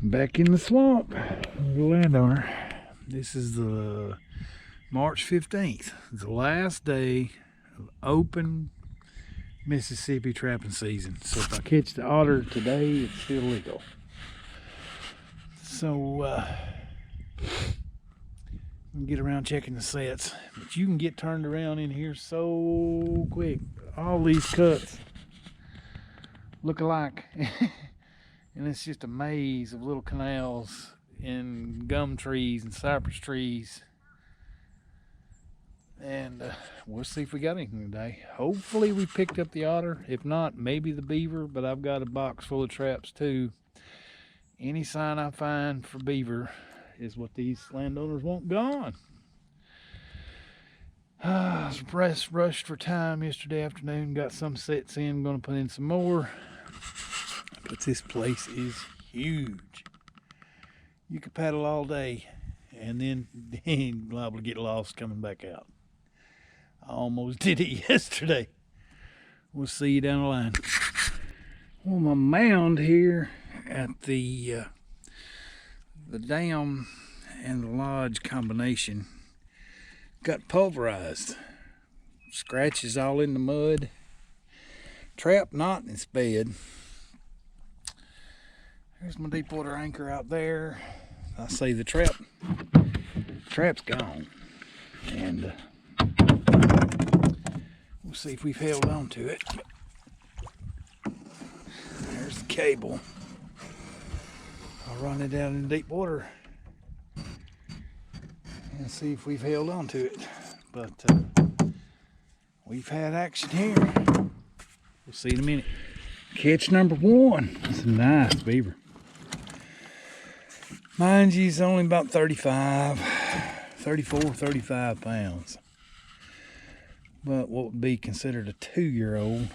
Back in the swamp, the landowner. This is the March 15th, the last day of open Mississippi trapping season. So if I catch the otter today, it's still legal. So we can get around checking the sets, but you can get turned around in here so quick. All these cuts look alike. And it's just a maze of little canals and gum trees and cypress trees. And we'll see if we got anything today. Hopefully we picked up the otter. If not, maybe the beaver, but I've got a box full of traps too. Any sign I find for beaver is what these landowners want gone. I was rushed for time yesterday afternoon. Got some sets in, gonna put in some more. But this place is huge. You could paddle all day and then liable to get lost coming back out. I almost did it yesterday. We'll see you down the line. Well, my mound here at the dam and the lodge combination got pulverized. Scratches all in the mud. Trap not in its bed. There's my deep water anchor out there. I say the trap's gone. And we'll see if we've held on to it. There's the cable. I'll run it down in deep water and see if we've held on to it. But we've had action here. We'll see in a minute. Catch number one. That's a nice beaver. Mind you, he's only about 34, 35 pounds. But what would be considered a 2-year-old.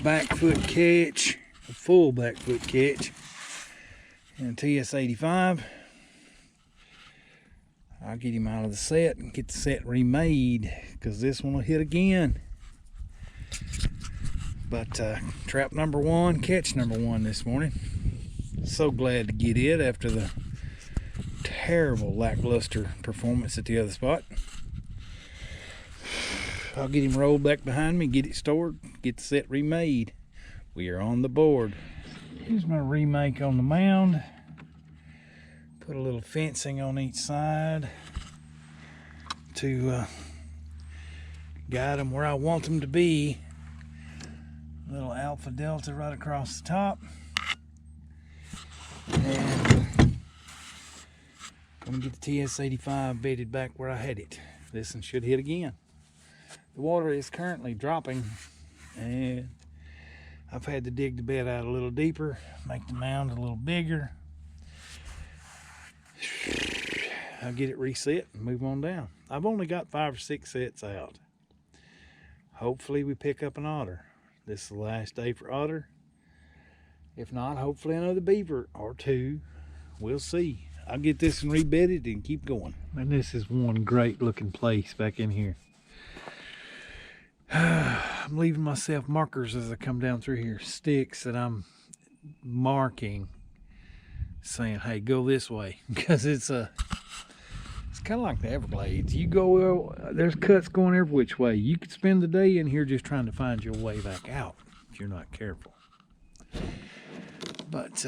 Back foot catch, a full back foot catch. And TS85. I'll get him out of the set and get the set remade, because this one will hit again. But trap number one, catch number one this morning. So glad to get it after the terrible lackluster performance at the other spot. I'll get him rolled back behind me, get it stored, get the set remade. We are on the board. Here's my remake on the mound. Put a little fencing on each side to guide them where I want them to be. Little alpha delta right across the top. And I'm gonna get the TS85 bedded back where I had it. This one should hit again. The water is currently dropping, and I've had to dig the bed out a little deeper, make the mound a little bigger. I'll get it reset and move on down. I've only got 5 or 6 sets out. Hopefully we pick up an otter. This is the last day for otter. If not, hopefully another beaver or two. We'll see. I'll get this one rebedded and keep going. And this is one great looking place back in here. I'm leaving myself markers as I come down through here. Sticks that I'm marking, saying, hey, go this way. Because it's kind of like the Everglades. You go, there's cuts going every which way. You could spend the day in here just trying to find your way back out if you're not careful. But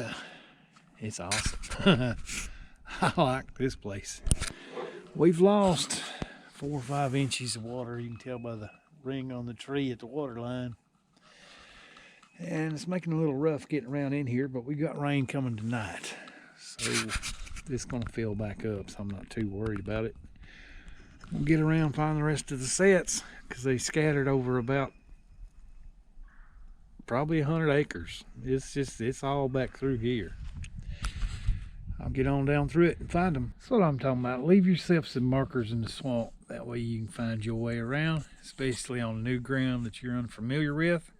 it's awesome. I like this place. We've lost 4 or 5 inches of water. You can tell by the ring on the tree at the water line. And it's making a little rough getting around in here, but we got rain coming tonight. So it's gonna fill back up, so I'm not too worried about it. We'll get around, find the rest of the sets, because they scattered over about probably 100 acres. It's all back through here. I'll get on down through it and find them. That's what I'm talking about. Leave yourself some markers in the swamp. That way you can find your way around, especially on new ground that you're unfamiliar with.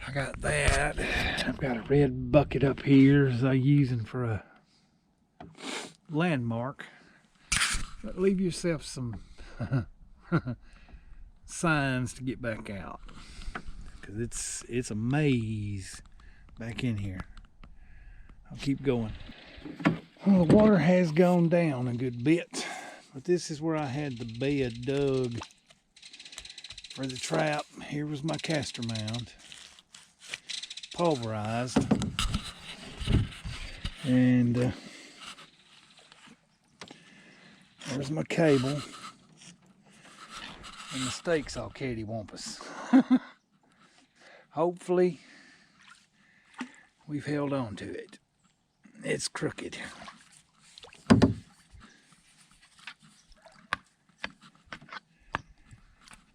I got that. I've got a red bucket up here that I'm using for a landmark. But leave yourself some signs to get back out, because it's a maze back in here. I'll keep going. Well, the water has gone down a good bit, but this is where I had the bed dug for the trap. Here was my caster mound, pulverized, and there's my cable, and the stakes all cattywampus. Hopefully, we've held on to it. It's crooked.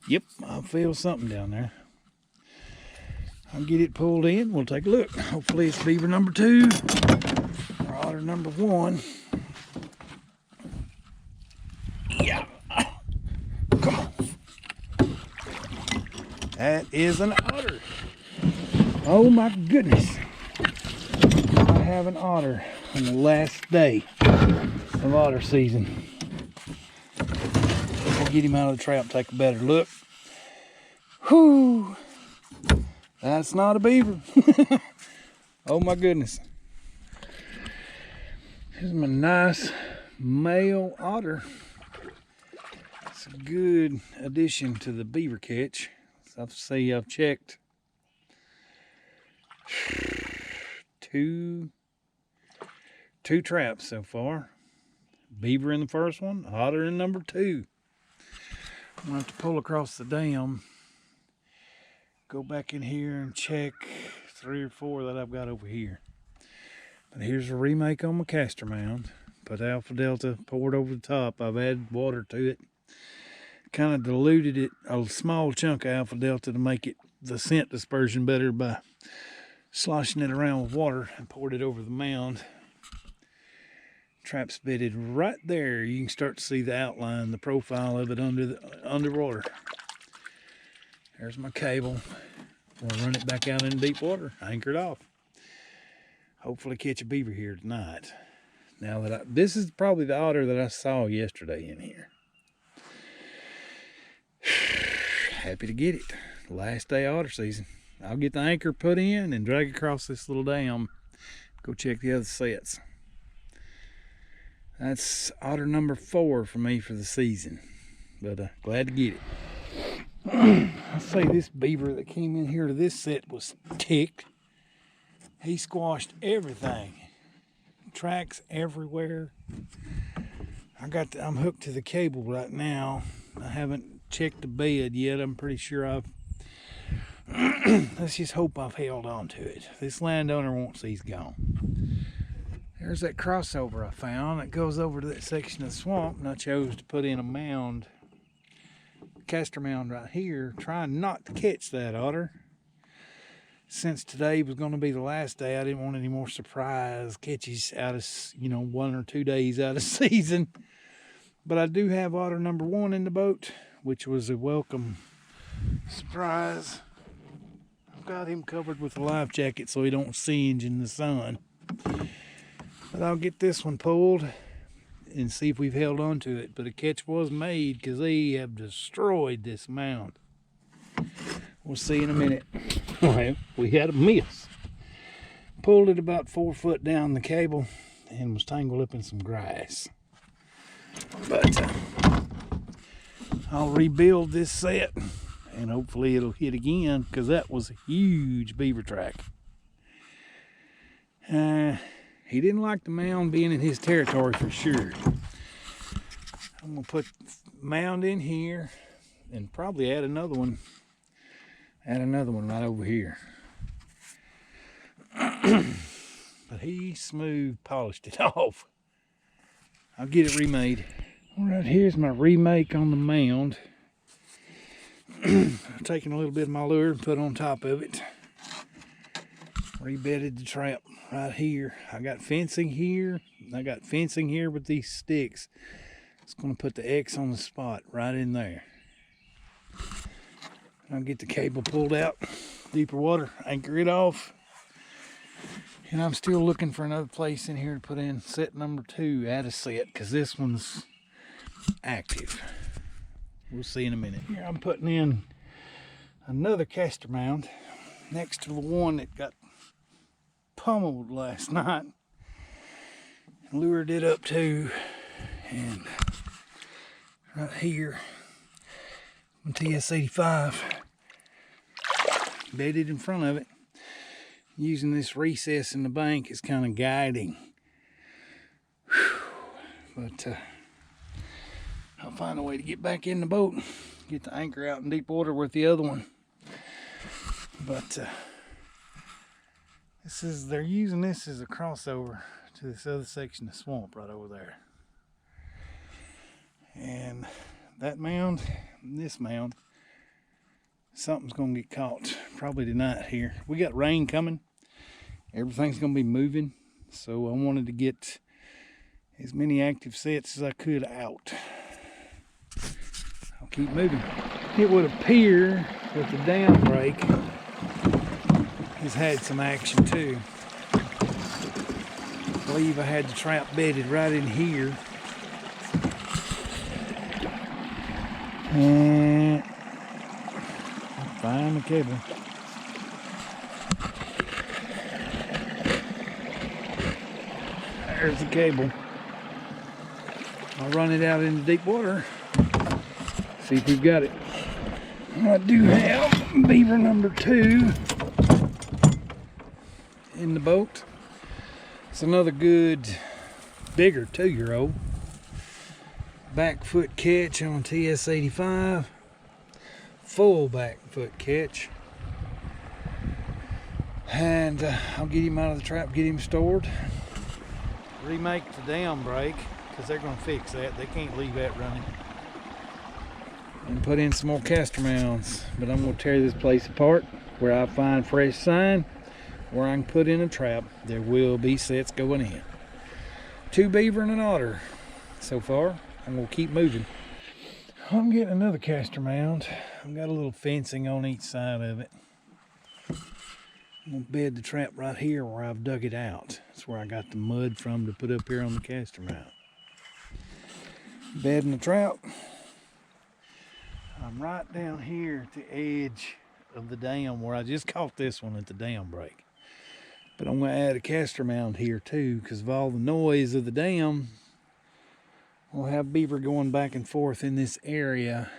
Yep, I feel something down there. I'll get it pulled in. We'll take a look. Hopefully it's beaver number 2 or otter number 1. Yeah. Come on. That is an otter. Oh my goodness. I have an otter on the last day of otter season. We'll get him out of the trap and take a better look. Whew. That's not a beaver. Oh my goodness. Here's my nice male otter. It's a good addition to the beaver catch. I've checked two traps so far. Beaver in the first one, otter in number 2. I'm gonna have to pull across the dam, go back in here and check 3 or 4 that I've got over here. But here's a remake on my caster mound. Put Alpha Delta, poured over the top. I've added water to it. Kind of diluted it, a small chunk of Alpha Delta to make it the scent dispersion better by sloshing it around with water, and poured it over the mound. Trap's bedded right there. You can start to see the outline, the profile of it underwater. There's my cable. We'll run it back out in deep water, anchor it off. Hopefully catch a beaver here tonight. Now that this is probably the otter that I saw yesterday in here. Happy to get it. Last day of otter season. I'll get the anchor put in and drag across this little dam. Go check the other sets. That's otter number 4 for me for the season. But glad to get it. I'll say this beaver that came in here to this set was ticked. He squashed everything. Tracks everywhere. I'm hooked to the cable right now. I haven't checked the bed yet. I'm pretty sure let's just hope I've held on to it. This landowner wants these gone. There's that crossover I found that goes over to that section of the swamp, and I chose to put in a mound, caster mound right here, trying not to catch that otter. Since today was going to be the last day, I didn't want any more surprise catches out of, 1 or 2 days out of season. But I do have otter number 1 in the boat, which was a welcome surprise. I've got him covered with a life jacket so he don't singe in the sun. But I'll get this one pulled and see if we've held on to it. But a catch was made because they have destroyed this mound. We'll see in a minute. Well, we had a miss. Pulled it about 4 foot down the cable and was tangled up in some grass. But I'll rebuild this set and hopefully it'll hit again, because that was a huge beaver track. He didn't like the mound being in his territory for sure. I'm gonna put mound in here and probably add another one. Add another one right over here. But he smooth polished it off. I'll get it remade. All right, here's my remake on the mound. I've taken a little bit of my lure and put on top of it. Rebedded the trap right here. I got fencing here. I got fencing here with these sticks. It's going to put the X on the spot right in there. I'll get the cable pulled out, deeper water, anchor it off. And I'm still looking for another place in here to put in set number 2, add a set, because this one's active. We'll see in a minute. Here I'm putting in another caster mound next to the one that got pummeled last night. lured it up too, and right here on TS85, bedded in front of it, using this recess in the bank is kind of guiding. Whew. But I'll find a way to get back in the boat, get the anchor out in deep water with the other one. But they're using this as a crossover to this other section of swamp right over there. And that mound, and this mound, something's gonna get caught probably tonight here. We got rain coming. Everything's gonna be moving. So I wanted to get as many active sets as I could out. I'll keep moving. It would appear that the dam break has had some action too. I believe I had the trap bedded right in here. And I'll find the cable. There's the cable. I'll run it out into deep water. See if we've got it. I do have beaver number 2 in the boat. It's another good, bigger 2-year-old. Back foot catch on TS85. Full back foot catch. And I'll get him out of the trap, get him stored. Remake the dam break, because they're going to fix that. They can't leave that running. And put in some more castor mounds. But I'm going to tear this place apart where I find fresh sign, where I can put in a trap. There will be sets going in. 2 beaver and an otter so far. I'm going to keep moving. I'm getting another castor mound. I've got a little fencing on each side of it. I'm going to bed the trap right here where I've dug it out. That's where I got the mud from to put up here on the castor mount. Bedding the trap. I'm right down here at the edge of the dam where I just caught this one at the dam break. But I'm going to add a castor mound here too, because of all the noise of the dam. We'll have beaver going back and forth in this area,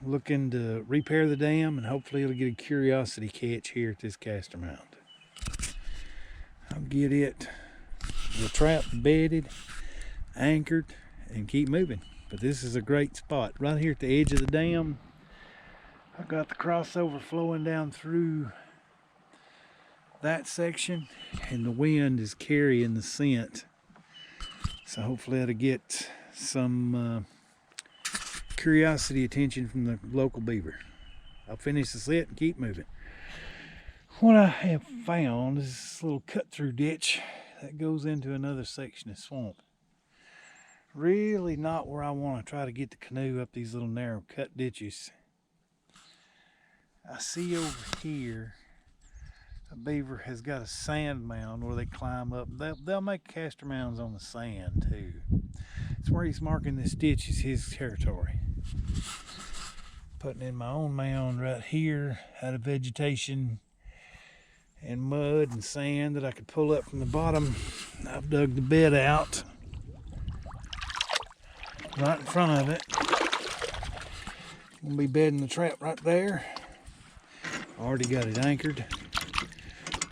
looking to repair the dam, and hopefully it'll get a curiosity catch here at this castor mound. I'll get it, the trap bedded, anchored, and keep moving. But this is a great spot right here at the edge of the dam. I've got the crossover flowing down through that section, and the wind is carrying the scent. So hopefully that'll get some curiosity attention from the local beaver. I'll finish the set and keep moving. What I have found is this little cut-through ditch that goes into another section of swamp. Really not where I want to try to get the canoe up these little narrow cut ditches. I see over here a beaver has got a sand mound where they climb up. They'll make castor mounds on the sand too. It's where he's marking this ditch is his territory. Putting in my own mound right here out of vegetation and mud and sand that I could pull up from the bottom. I've dug the bed out right in front of it. Gonna be bedding the trap right there. Already got it anchored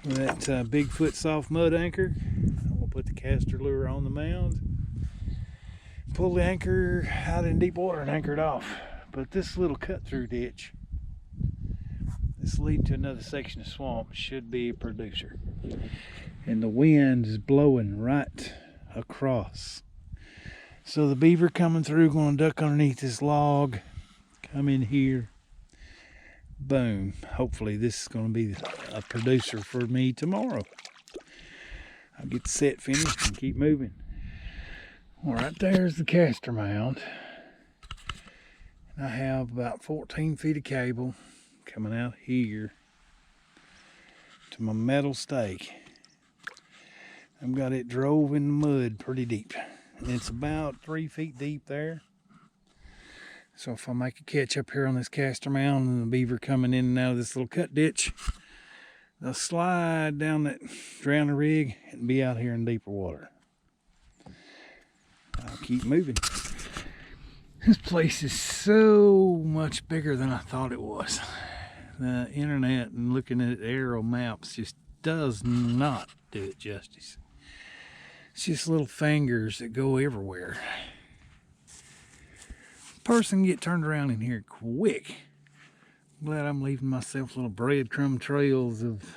with that Bigfoot soft mud anchor. I'm gonna put the castor lure on the mound, pull the anchor out in deep water and anchor it off. But this little cut through ditch, this leading to another section of swamp, should be a producer. And the wind is blowing right across. So the beaver coming through, gonna duck underneath this log, come in here. Boom. Hopefully this is going to be a producer for me tomorrow. I'll get the set finished and keep moving. Well, right there's the castor mound. And I have about 14 feet of cable coming out here to my metal stake. I've got it drove in the mud pretty deep. And it's about 3 feet deep there. So if I make a catch up here on this castor mound and the beaver coming in and out of this little cut ditch, they'll slide down that drowning rig and be out here in deeper water. I'll keep moving. This place is so much bigger than I thought it was. The internet and looking at aerial maps just does not do it justice. It's just little fingers that go everywhere. Person get turned around in here quick. Glad I'm leaving myself little breadcrumb trails of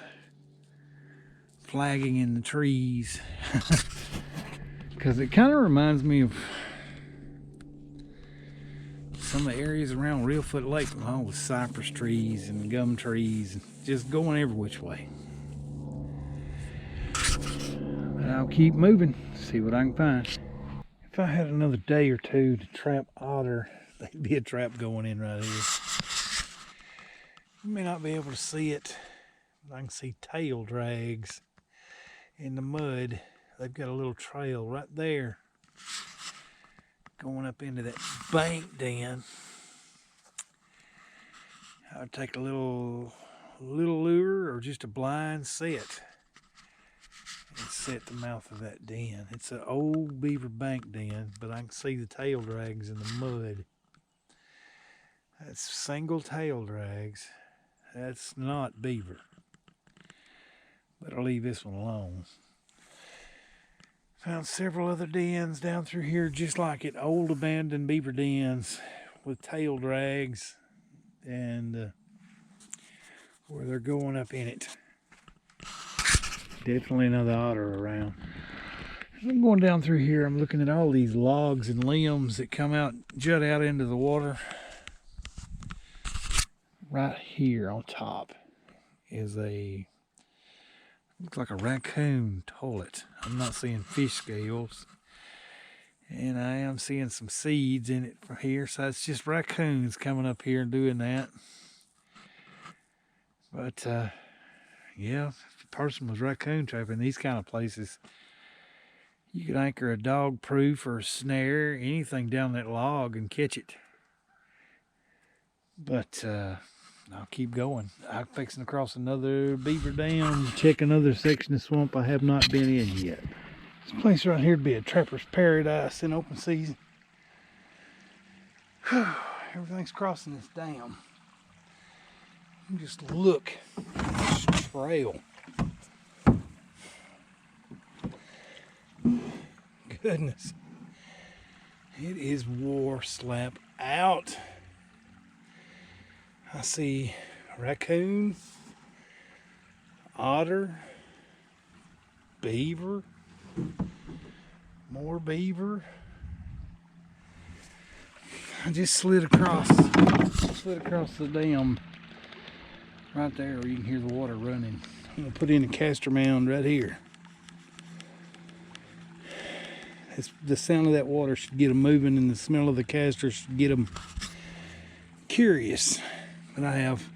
flagging in the trees. Because it kind of reminds me of some of the areas around Reelfoot Lake, all the cypress trees and gum trees, just going every which way. But I'll keep moving, see what I can find. If I had another day or two to trap otter, there'd be a trap going in right here. You may not be able to see it, but I can see tail drags in the mud. They've got a little trail right there going up into that bank den. I would take a little lure or just a blind set and set the mouth of that den. It's an old beaver bank den, but I can see the tail drags in the mud. That's single tail drags. That's not beaver. But I'll leave this one alone. Found several other dens down through here just like it. Old abandoned beaver dens with tail drags and where they're going up in it. Definitely another otter around. As I'm going down through here, I'm looking at all these logs and limbs that come out, jut out into the water. Right here on top is looks like a raccoon toilet. I'm not seeing fish scales. And I am seeing some seeds in it from here. So it's just raccoons coming up here and doing that. But yeah, if a person was raccoon trapping these kind of places, you could anchor a dog proof or a snare, anything down that log and catch it. But I'll keep going. I'm fixing to cross another beaver dam, check another section of swamp I have not been in yet. This place right here would be a trapper's paradise in open season. Everything's crossing this dam. You just look at this trail. Goodness. It is wore slap out. I see raccoon, otter, beaver, more beaver. I just slid across the dam right there where you can hear the water running. I'm gonna put in a castor mound right here. The sound of that water should get them moving, and the smell of the castor should get them curious. But I have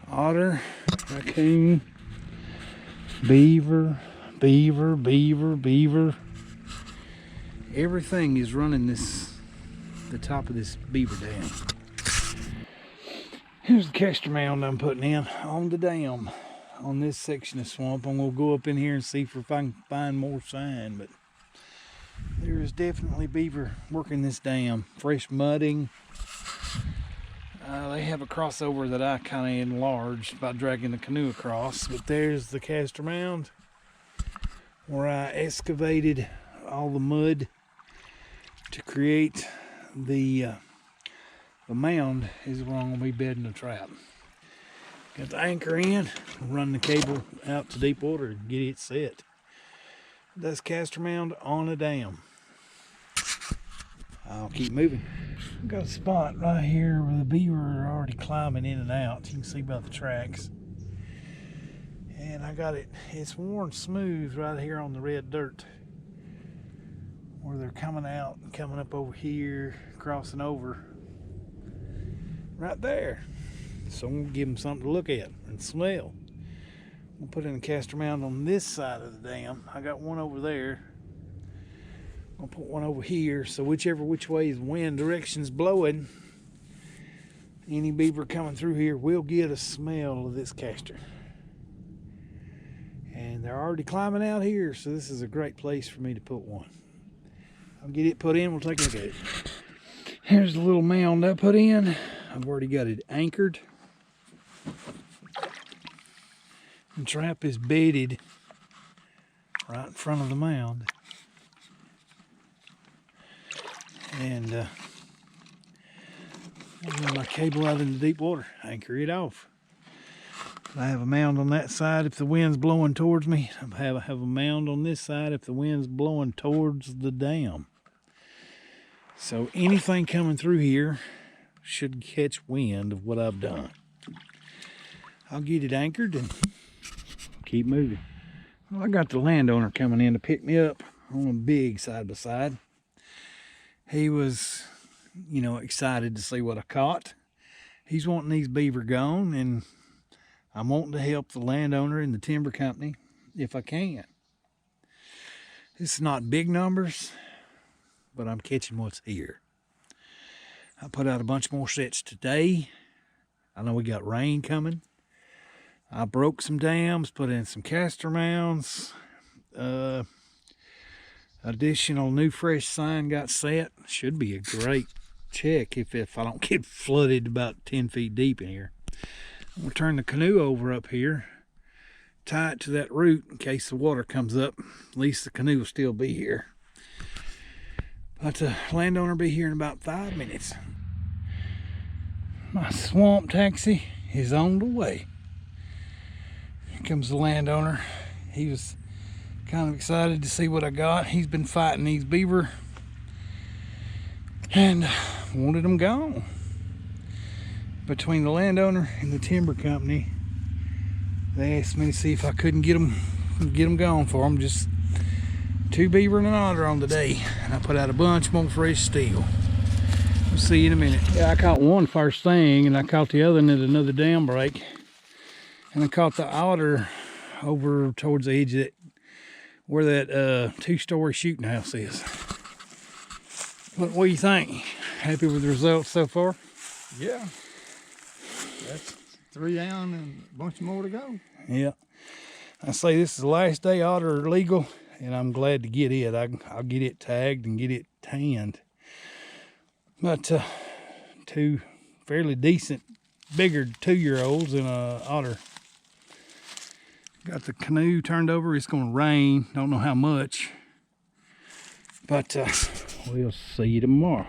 otter, raccoon, beaver, beaver, beaver, beaver. Everything is running the top of this beaver dam. Here's the castor mound I'm putting in on the dam on this section of swamp. I'm gonna go up in here and see if I can find more sign, but there is definitely beaver working this dam. Fresh mudding. They have a crossover that I kind of enlarged by dragging the canoe across, but there's the castor mound where I excavated all the mud to create the mound is where I'm going to be bedding the trap. Got the anchor in, run the cable out to deep water and get it set. That's castor mound on a dam. I'll keep moving. Got a spot right here where the beaver are already climbing in and out. You can see by the tracks. And I got it's worn smooth right here on the red dirt where they're coming out and coming up over here, crossing over right there. So I'm gonna give them something to look at and smell. We'll put in a castor mound on this side of the dam. I got one over there. I'll put one over here, so which way the wind direction's blowing, any beaver coming through here will get a smell of this castor. And they're already climbing out here, so this is a great place for me to put one. I'll get it put in, we'll take a look at it. Here's the little mound I put in. I've already got it anchored. The trap is bedded right in front of the mound. And I'll run my cable out in the deep water, anchor it off. I have a mound on that side if the wind's blowing towards me. I have a mound on this side if the wind's blowing towards the dam. So anything coming through here should catch wind of what I've done. I'll get it anchored and keep moving. Well, I got the landowner coming in to pick me up on a big side-by-side. He was, you know, excited to see what I caught. He's wanting these beaver gone, and I'm wanting to help the landowner and the timber company if I can. It's not big numbers, but I'm catching what's here. I put out a bunch more sets today. I know we got rain coming. I broke some dams, put in some castor mounds. Additional new fresh sign got set. Should be a great check if I don't get flooded about 10 feet deep in here. I'm gonna turn the canoe over up here, tie it to that root in case the water comes up. At least the canoe will still be here. But the landowner will be here in about 5 minutes. My swamp taxi is on the way. Here comes the landowner. He was kind of excited to see what I got. He's been fighting these beaver and wanted them gone. Between the landowner and the timber company, they asked me to see if I couldn't get them gone for them. Just 2 beaver and an otter on the day, and I put out a bunch more fresh steel. We'll see you in a minute. Yeah, I caught one first thing, and I caught the other one at another dam break, and I caught the otter over towards the edge of that, where that 2-story shooting house is. What do you think? Happy with the results so far? Yeah. That's 3 down and a bunch more to go. Yeah. I say this is the last day otter are legal, and I'm glad to get it. I'll get it tagged and get it tanned. But 2 fairly decent, bigger 2-year-olds and an otter. Got the canoe turned over. It's going to rain. Don't know how much. But we'll see you tomorrow.